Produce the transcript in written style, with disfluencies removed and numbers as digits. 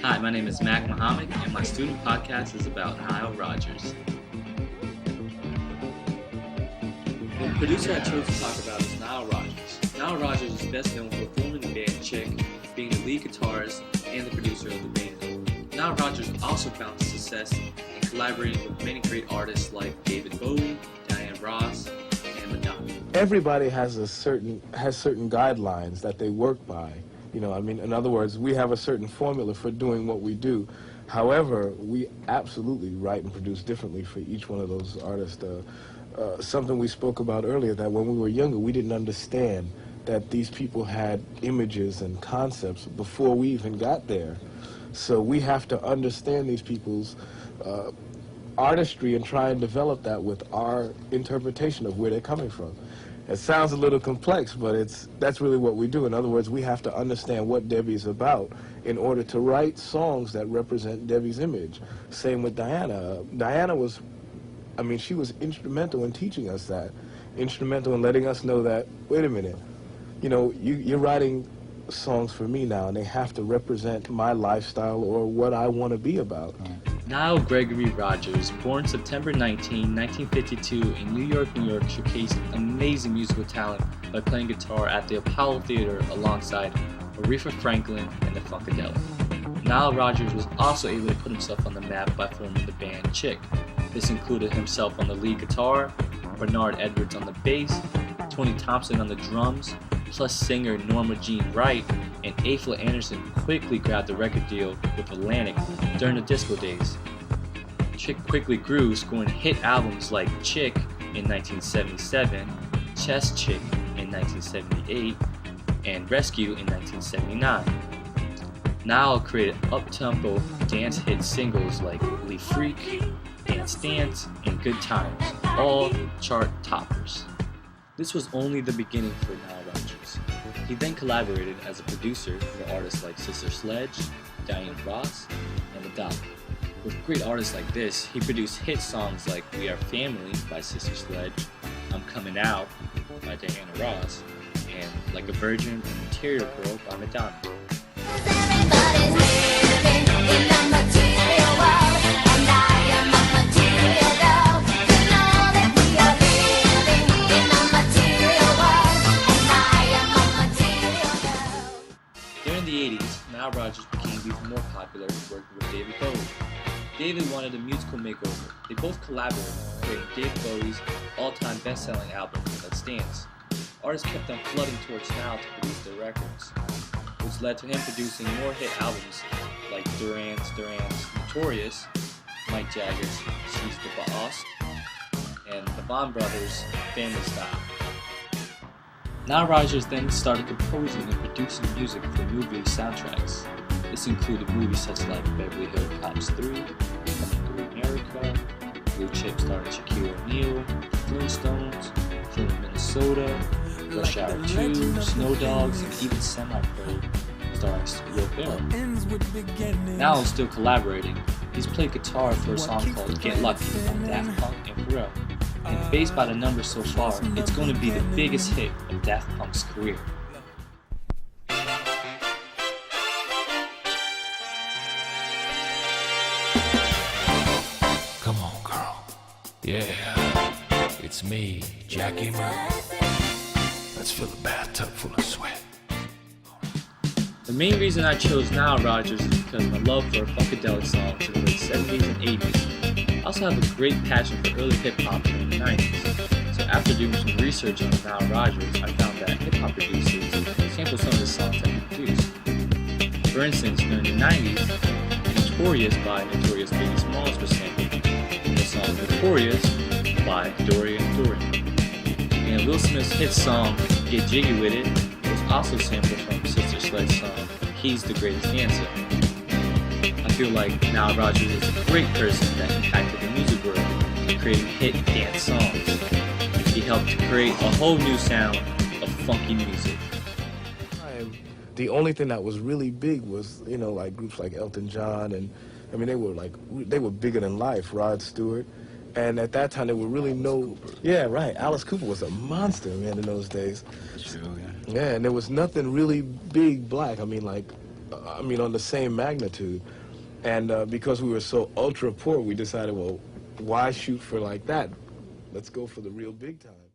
Hi, my name is Mohamach, and my student podcast is about Nile Rodgers. The producer I chose to talk about is Nile Rodgers. Nile Rodgers is best known for forming the band Chick, being the lead guitarist and the producer of the band. Nile Rodgers also found success in collaborating with many great artists like David Bowie, Diana Ross, and Madonna. Everybody has certain guidelines that they work by. In other words, we have a certain formula for doing what we do. However, we absolutely write and produce differently for each one of those artists. Something we spoke about earlier, that when we were younger, we didn't understand that these people had images and concepts before we even got there. So we have to understand these people's artistry and try and develop that with our interpretation of where they're coming from. It sounds a little complex, but that's really what we do. In other words, we have to understand what Debbie's about in order to write songs that represent Debbie's image. Same with Diana. Diana was, she was instrumental in teaching us that, instrumental in letting us know that, wait a minute, you're writing songs for me now, and they have to represent my lifestyle or what I want to be about. Nile Gregory Rodgers, born September 19, 1952 in New York, showcased amazing musical talent by playing guitar at the Apollo Theater alongside Aretha Franklin and the Funkadelic. Nile Rodgers was also able to put himself on the map by forming the band Chick. This included himself on the lead guitar, Bernard Edwards on the bass, Tony Thompson on the drums, plus singer Norma Jean Wright, and Afla Anderson quickly grabbed the record deal with Atlantic during the disco days. Chick quickly grew, scoring hit albums like Chick in 1977, Chess Chick in 1978, and Rescue in 1979. Nile created up-tempo dance hit singles like Leaf Freak, Dance Dance, and Good Times, all chart toppers. This was only the beginning for Nile Rodgers. He then collaborated as a producer for artists like Sister Sledge, Diana Ross, and Madonna. With great artists like this, he produced hit songs like We Are Family by Sister Sledge, I'm Coming Out by Diana Ross, and Like a Virgin and Material Girl by Madonna. Everybody's living in the material world, and I am a material girl. You know that we are living in the material world, and I am a material girl. During the 80s, Nile Rodgers became even more popular working with David Bowie. David wanted a musical makeover. They both collaborated, creating David Bowie's all-time best-selling album, Let's Dance. Artists kept on flooding towards Nile to produce their records, which led to him producing more hit albums like Duran's Notorious, Mike Jagger's She's the Boss, and the Bond Brothers' Family Style. Nile Rodgers then started composing and producing music for movie soundtracks. This included movies such like Beverly Hills Cops 3, Coming to America, Blue Chip starring Shaquille O'Neal, Flintstones, Film in Minnesota, Rush Hour 2, Snow Dogs, and even Semi-Pro starring Will Ferrell. Now still collaborating, he's played guitar for a song called Get Lucky by Daft Punk and Pharrell. And based by the numbers so far, it's going to be the biggest hit of Daft Punk's career. Come on, girl. Yeah, it's me, Jackie Murphy. Let's fill a bathtub full of sweat. The main reason I chose Nile Rodgers is because of my love for Funkadelic songs in the late 70s and 80s. I also have a great passion for early hip-hop in the 90s. So after doing some research on Nile Rodgers, I found that hip-hop producers sample some of the songs that he produced. For instance, during the 90s, Notorious by Notorious Biggie Smalls was sampled. The song Notorious by Dorian Dorian. And Will Smith's hit song Get Jiggy With It was also sampled from Sister Sledge's song He's the Greatest Dancer. I feel like Nile Rodgers is a great person that impacted the music world in creating hit dance songs. He helped create a whole new sound of funky music. The only thing that was really big was, like groups like Elton John, and they were bigger than life, Rod Stewart. And at that time, there were really no... Yeah, right. Alice Cooper was a monster, man, in those days. True, yeah. Yeah, and there was nothing really big black. On the same magnitude. And because we were so ultra poor, we decided, well, why shoot for like that? Let's go for the real big time.